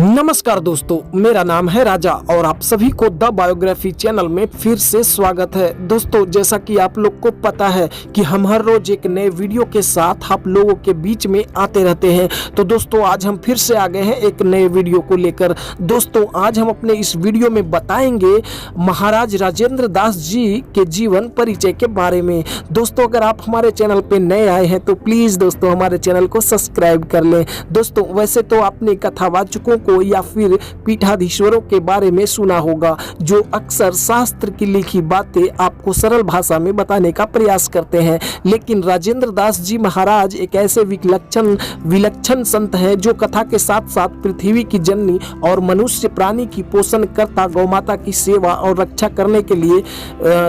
नमस्कार दोस्तों, मेरा नाम है राजा और आप सभी को द बायोग्राफी चैनल में फिर से स्वागत है। दोस्तों, जैसा कि आप लोग को पता है कि हम हर रोज एक नए वीडियो के साथ आप लोगों के बीच में आते रहते हैं। तो दोस्तों, आज हम फिर से आ गए हैं एक नए वीडियो को लेकर। दोस्तों, आज हम अपने इस वीडियो में बताएंगे महाराज राजेंद्र दास जी के जीवन परिचय के बारे में। दोस्तों, अगर आप हमारे चैनल पे नए आए हैं तो प्लीज दोस्तों हमारे चैनल को सब्सक्राइब कर लें। दोस्तों, वैसे तो आपने कथावाचकों को या फिर पीठाधीश्वरों के बारे में सुना होगा, जो अक्सर शास्त्र की लिखी बातें आपको सरल भाषा में बताने का प्रयास करते हैं। लेकिन राजेंद्र दास जी महाराज एक ऐसे विलक्षण संत हैं जो कथा के साथ साथ पृथ्वी की जननी और मनुष्य प्राणी की पोषण करता गौमाता की सेवा और रक्षा करने के लिए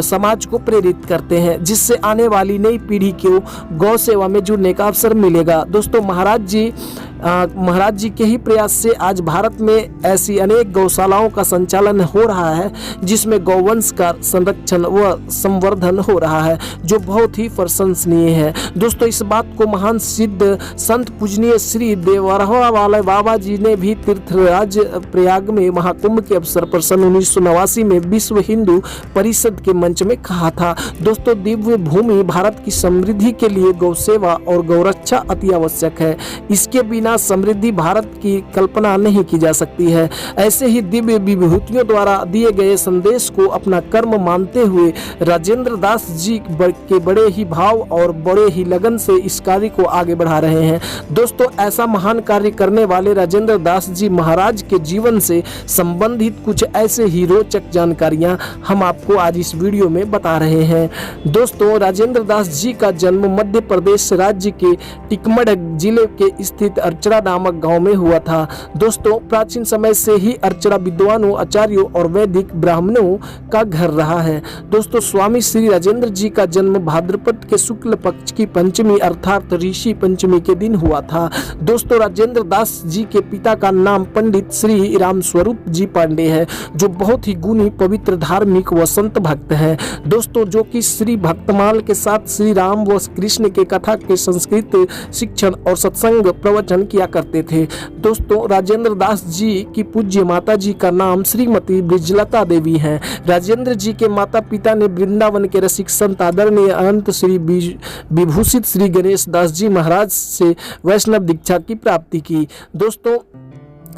समाज को प्रेरित करते हैं, जिससे आने वाली नई पीढ़ी को गौ सेवा में जुड़ने का अवसर मिलेगा। दोस्तों, महाराज जी के ही प्रयास से आज भारत में ऐसी अनेक गौशालाओं का संचालन हो रहा है, जिसमें गौवंश का संरक्षण व संवर्धन हो रहा है, जो बहुत ही प्रशंसनीय है। दोस्तों, इस बात को महान सिद्ध संत पूजनीय श्री देवरहवा वाले बाबा जी ने भी तीर्थराज प्रयाग में महाकुंभ के अवसर पर सन 1989 में विश्व हिंदू परिषद के मंच में कहा था। दोस्तों, दिव्य भूमि भारत की समृद्धि के लिए गौ सेवा और गौरक्षा अति आवश्यक है। इसके बिना समृद्धि भारत की कल्पना नहीं की जा सकती है। ऐसे ही दिव्य विभूतियों द्वारा दिए गए संदेश को अपना कर्म मानते हुए राजेंद्र दास जी के बड़े ही भाव और बड़े ही लगन से इस कार्य को आगे बढ़ा रहे हैं। दोस्तों, ऐसा महान कार्य करने वाले राजेंद्र दास जी महाराज के जीवन से संबंधित कुछ ऐसे ही रोचक जानकारियां हम आपको आज इस वीडियो में बता रहे हैं। दोस्तों, राजेंद्र दास जी का जन्म मध्य प्रदेश राज्य के टिकमगढ़ जिले के स्थित अर्चरा नामक गांव में हुआ था। दोस्तों, प्राचीन समय से ही अर्चरा विद्वानों, आचार्यों और वैदिक ब्राह्मणों का घर रहा है। दोस्तों, स्वामी श्री राजेंद्र जी का जन्म भाद्रपद के शुक्ल पक्ष की पंचमी अर्थात ऋषि पंचमी के दिन हुआ था। दोस्तों, राजेंद्र दास जी के पिता का नाम पंडित श्री राम स्वरूप जी पांडे है, जो बहुत ही गुणी, पवित्र, धार्मिक व संत भक्त हैं। दोस्तों, जो कि श्री भक्तमाल के साथ श्री राम व कृष्ण के कथा के संस्कृत शिक्षण और सत्संग प्रवचन किया करते थे। दोस्तों, राजेंद्र दास जी की पूज्य माता जी का नाम श्रीमती ब्रिजलता देवी है। राजेंद्र जी के माता पिता ने वृंदावन के रसिक संत आदरणीय अनंत श्री विभूषित श्री गणेश दास जी महाराज से वैष्णव दीक्षा की प्राप्ति की। दोस्तों,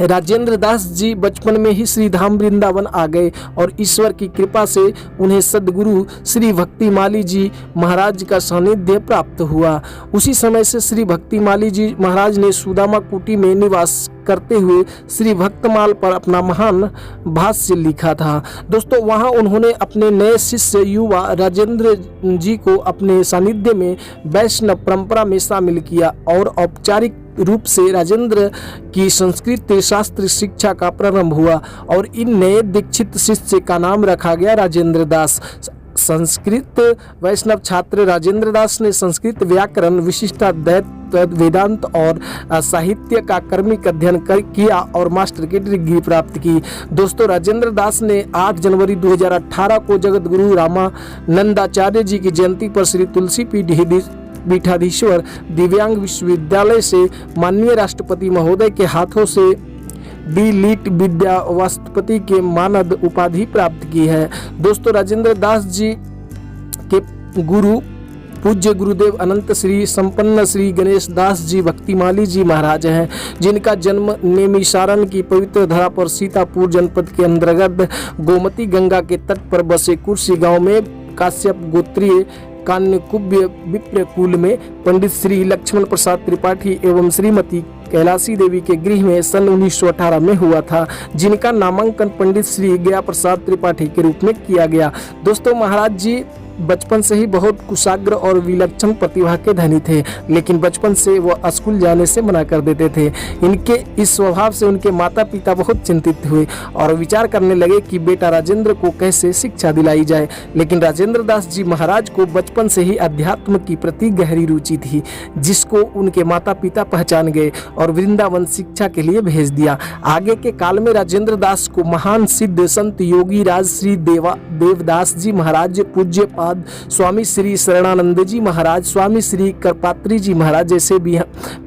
राजेंद्र दास जी बचपन में ही श्री धाम वृंदावन आ गए और ईश्वर की कृपा से उन्हें सद्गुरु श्री भक्तिमाली जी महाराज का सानिध्य प्राप्त हुआ। उसी समय से श्री भक्तिमाली जी महाराज ने सुदामा कुटी में निवास करते हुए श्री भक्तमाल पर अपना महान भाष्य लिखा था। दोस्तों, वहां उन्होंने अपने नए शिष्य युवा राजेंद्र जी को अपने सानिध्य में वैष्णव परंपरा में शामिल किया और औपचारिक रूप से राजेंद्र की संस्कृत शास्त्र शिक्षा का प्रारंभ हुआ और इन नए दीक्षित शिष्य का नाम रखा गया राजेंद्र दास। संस्कृत वैष्णव छात्र राजेंद्र दास ने संस्कृत व्याकरण, विशिष्टाद्वैत, वेदांत और साहित्य का कर्मिक अध्ययन किया और मास्टर की डिग्री प्राप्त की। दोस्तों, राजेंद्र दास ने 8 जनवरी 2018 को जगत गुरु रामानंदाचार्य जी की जयंती पर श्री तुलसी पीठाधीश्वर दिव्यांग विश्वविद्यालय से माननीय राष्ट्रपति महोदय के हाथों से डी.लिट. विद्या वास्तुपति के मानद उपाधि प्राप्त की है। दोस्तों, राजेंद्र दास जी के गुरु पूज्य गुरुदेव अनंत श्री संपन्न श्री गणेश दास जी भक्तिमाली जी महाराज हैं, जिनका जन्म नेमिशारण की पवित्र धरा पर सीतापुर जनपद के अंतर्गत गोमती गंगा के तट पर बसे कुर्सी गांव में काश्यप गोत्रीय कान्यकुब्य विप्र कुल में पंडित श्री लक्ष्मण प्रसाद त्रिपाठी एवं श्रीमती कैलाशी देवी के गृह में सन 1918 में हुआ था, जिनका नामांकन पंडित श्री गया प्रसाद त्रिपाठी के रूप में किया गया। दोस्तों, महाराज जी बचपन से ही बहुत कुशाग्र और विलक्षण प्रतिभा के धनी थे, लेकिन बचपन से वह स्कूल जाने से मना कर देते थे। इनके इस स्वभाव से उनके माता पिता बहुत चिंतित हुए और विचार करने लगे कि बेटा राजेंद्र को कैसे शिक्षा दिलाई जाए। लेकिन राजेंद्र दास जी महाराज को बचपन से ही अध्यात्म की प्रति गहरी रुचि थी, जिसको उनके माता पिता पहचान गए और वृंदावन शिक्षा के लिए भेज दिया। आगे के काल में राजेंद्र दास को महान सिद्ध संत योगी राज श्री देवदास जी महाराज, पूज्य बाद स्वामी श्री शरणानंद जी महाराज, स्वामी श्री करपात्री जी महाराज जैसे भी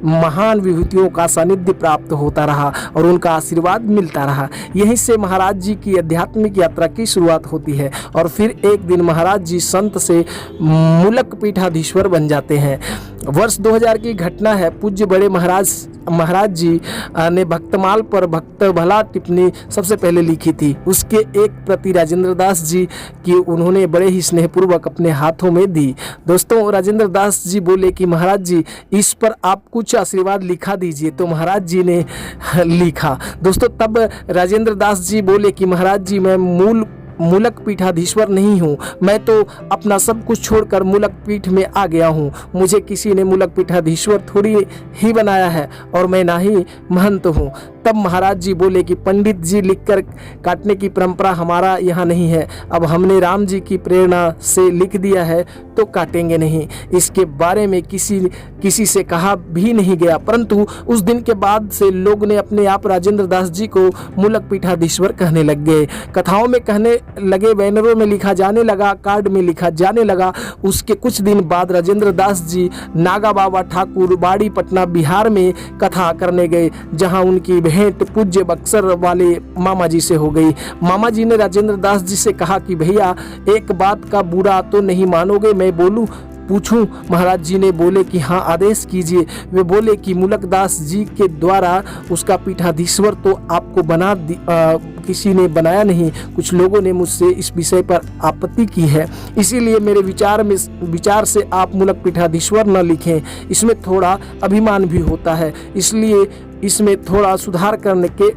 महान विभूतियों का सानिध्य प्राप्त होता रहा और उनका आशीर्वाद मिलता रहा। यहीं से महाराज जी की आध्यात्मिक यात्रा की शुरुआत होती है और फिर एक दिन महाराज जी संत से मूलक पीठाधीश्वर बन जाते हैं। वर्ष 2000 की घटना है। पूज्य बड़े महाराज जी ने भक्तमाल पर भक्त भला टिप्पणी सबसे पहले लिखी थी। उसके एक प्रति राजेंद्र दास जी की उन्होंने बड़े ही स्नेहपूर्वक अपने हाथों में दी। दोस्तों, राजेंद्र दास जी बोले कि महाराज जी इस पर आप कुछ आशीर्वाद लिखा दीजिए। तो महाराज जी ने लिखा। दोस्तों, तब राजेंद्र दास जी बोले कि महाराज जी मैं मूलक पीठाधीश्वर नहीं हूँ, मैं तो अपना सब कुछ छोड़कर मूलक पीठ में आ गया हूँ। मुझे किसी ने मूलक पीठाधीश्वर थोड़ी ही बनाया है और मैं ना ही महंत हूँ। तब महाराज जी बोले कि पंडित जी लिखकर काटने की परंपरा हमारा यहाँ नहीं है। अब हमने राम जी की प्रेरणा से लिख दिया है तो काटेंगे नहीं। इसके बारे में किसी से कहा भी नहीं गया, परंतु उस दिन के बाद से लोग ने अपने आप राजेंद्र दास जी को मूलक पीठाधीश्वर कहने लग गए। कथाओं में कहने लगे, बैनरों में लिखा जाने लगा, कार्ड में लिखा जाने लगा। उसके कुछ दिन बाद राजेंद्र दास जी नागा बाबा ठाकुर बाड़ी पटना बिहार में कथा करने गए, जहां उनकी भेंट पूज्य बक्सर वाले मामा जी से हो गई। मामा जी ने राजेंद्र दास जी से कहा कि भैया एक बात का बुरा तो नहीं मानोगे, मैं बोलूं पूछूं? महाराज जी ने बोले कि हाँ आदेश कीजिए। वे बोले कि मूलक दास जी के द्वारा उसका पीठाधीश्वर तो आपको किसी ने बनाया नहीं, कुछ लोगों ने मुझसे इस विषय पर आपत्ति की है, इसीलिए मेरे विचार से आप मूलक पीठाधीश्वर न लिखें। इसमें थोड़ा अभिमान भी होता है, इसलिए इसमें थोड़ा सुधार करने के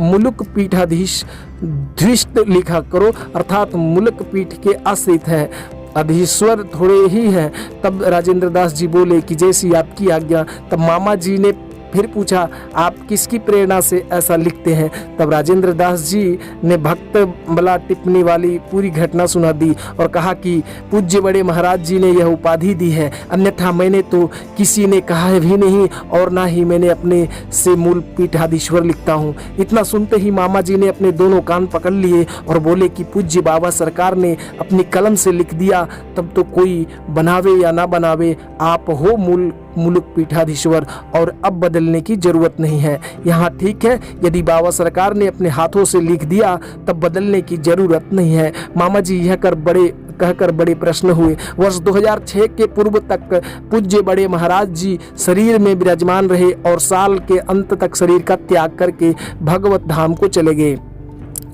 मूलक पीठाधीश धृष्ट लिखा करो, अर्थात मूलक पीठ के आश्रित है, अधीश्वर थोड़े ही हैं। तब राजेंद्र दास जी बोले कि जैसी आपकी आज्ञा। तब मामा जी ने फिर पूछा, आप किसकी प्रेरणा से ऐसा लिखते हैं? तब राजेंद्र दास जी ने भक्त भला टिप्पणी वाली पूरी घटना सुना दी और कहा कि पूज्य बड़े महाराज जी ने यह उपाधि दी है, अन्यथा मैंने तो किसी ने कहा भी नहीं और ना ही मैंने अपने से मूल पीठाधीश्वर लिखता हूँ। इतना सुनते ही मामा जी ने अपने दोनों कान पकड़ लिए और बोले कि पूज्य बाबा सरकार ने अपनी कलम से लिख दिया, तब तो कोई बनावे या ना बनावे, आप हो मूलक पीठाधीश्वर और अब बदलने की जरूरत नहीं है। यहाँ ठीक है, यदि बाबा सरकार ने अपने हाथों से लिख दिया तब बदलने की जरूरत नहीं है। मामा जी यह कहकर बड़े प्रश्न हुए। वर्ष 2006 के पूर्व तक पूज्य बड़े महाराज जी शरीर में विराजमान रहे और साल के अंत तक शरीर का त्याग करके भगवत धाम को चले गए।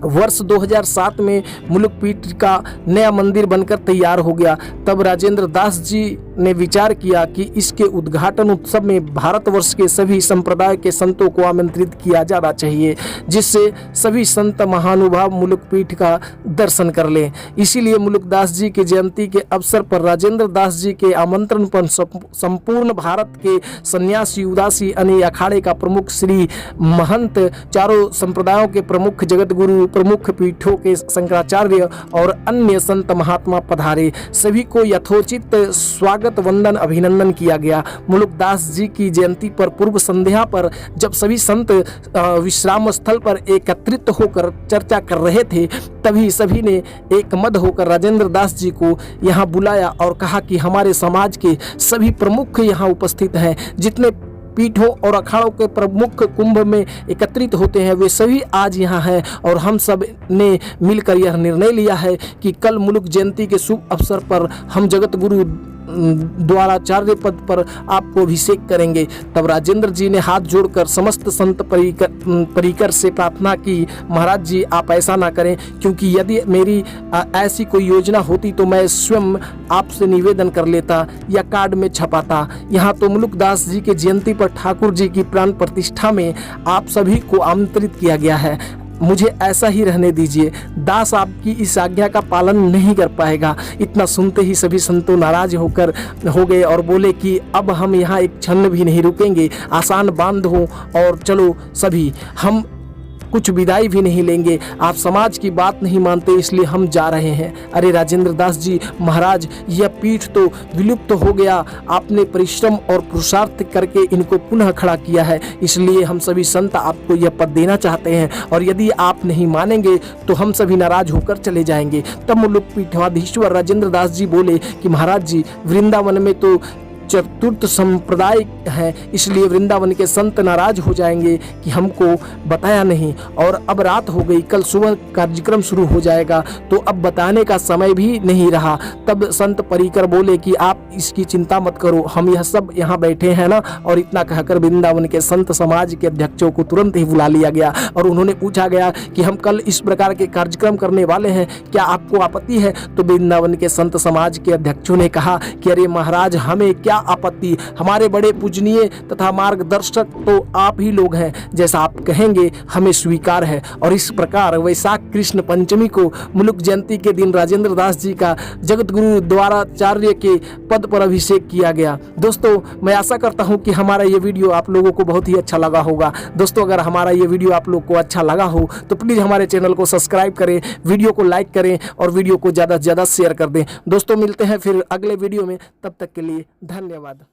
वर्ष 2007 में मूलक पीठ का नया मंदिर बनकर तैयार हो गया। तब राजेंद्र दास जी ने विचार किया कि इसके उद्घाटन उत्सव में भारतवर्ष के सभी संप्रदाय के संतों को आमंत्रित किया जाना चाहिए, जिससे सभी संत महानुभाव मूलक पीठ का दर्शन कर लें। इसीलिए मूलक दास जी की जयंती के अवसर पर राजेंद्र दास जी के आमंत्रण पर संपूर्ण भारत के सन्यासी उदासी अने अखाड़े का प्रमुख श्री महंत, चारों संप्रदायों के प्रमुख जगत गुरु, प्रमुख पीठों के शंकराचार्य और अन्य संत महात्मा पधारे। सभी को यथोचित स्वागत वंदन अभिनंदन किया गया। मूलक दास जी की जयंती पर पूर्व संध्या पर जब सभी संत विश्राम स्थल पर एकत्रित होकर चर्चा कर रहे थे, तभी सभी ने एक मत होकर राजेंद्र दास जी को यहाँ बुलाया और कहा कि हमारे समाज के सभी प्रमुख यहाँ उपस्थित हैं, जितने पीठों और अखाड़ों के प्रमुख कुंभ में एकत्रित होते हैं वे सभी आज यहाँ हैं और हम सब ने मिलकर यह निर्णय लिया है कि कल मूलक जयंती के शुभ अवसर पर हम जगत गुरु द्वाराचार्य पद पर आपको अभिषेक करेंगे। तब राजेंद्र जी ने हाथ जोड़कर समस्त संत परिकर से प्रार्थना की, महाराज जी आप ऐसा ना करें, क्योंकि यदि मेरी ऐसी कोई योजना होती तो मैं स्वयं आपसे निवेदन कर लेता या कार्ड में छपाता। यहाँ तो मूलक दास जी के जयंती पर ठाकुर जी की प्राण प्रतिष्ठा में आप सभी को आमंत्रित किया गया है, मुझे ऐसा ही रहने दीजिए। दास आपकी इस आज्ञा का पालन नहीं कर पाएगा। इतना सुनते ही सभी संतों नाराज हो गए और बोले कि अब हम यहाँ एक क्षण भी नहीं रुकेंगे, आसान बांध हो और चलो सभी। हम कुछ विदाई भी नहीं लेंगे, आप समाज की बात नहीं मानते इसलिए हम जा रहे हैं। अरे राजेंद्र दास जी महाराज, यह पीठ तो विलुप्त हो गया, आपने परिश्रम और पुरुषार्थ करके इनको पुनः खड़ा किया है, इसलिए हम सभी संत आपको यह पद देना चाहते हैं और यदि आप नहीं मानेंगे तो हम सभी नाराज होकर चले जाएंगे। तब मुलुक पीठाधीश्वर राजेंद्र दास जी बोले कि महाराज जी, वृंदावन में तो चतुर्थ संप्रदाय है, इसलिए वृंदावन के संत नाराज हो जाएंगे कि हमको बताया नहीं, और अब रात हो गई, कल सुबह कार्यक्रम शुरू हो जाएगा, तो अब बताने का समय भी नहीं रहा। तब संत परिकर बोले कि आप इसकी चिंता मत करो, हम यह सब यहाँ बैठे हैं ना। और इतना कहकर वृंदावन के संत समाज के अध्यक्षों को तुरंत ही बुला लिया गया और उन्होंने पूछा गया कि हम कल इस प्रकार के कार्यक्रम करने वाले हैं, क्या आपको आपत्ति है? तो वृंदावन के संत समाज के अध्यक्षों ने कहा कि अरे महाराज, हमें क्या आपत्ति, हमारे बड़े पूजनीय तथा मार्गदर्शक तो आप ही लोग हैं, जैसा आप कहेंगे हमें स्वीकार है। और इस प्रकार वैशाख कृष्ण पंचमी को मुलुक जयंती के दिन राजेंद्र दास जी का जगत गुरु द्वाराचार्य के पद पर अभिषेक किया गया। दोस्तों, मैं आशा करता हूं कि हमारा ये वीडियो आप लोगों को बहुत ही अच्छा लगा होगा। दोस्तों, अगर हमारा ये वीडियो आप लोग को अच्छा लगा हो तो प्लीज़ हमारे चैनल को सब्सक्राइब करें, वीडियो को लाइक करें और वीडियो को ज़्यादा से ज़्यादा शेयर कर दें। दोस्तों, मिलते हैं फिर अगले वीडियो में, तब तक के लिए धन्यवाद।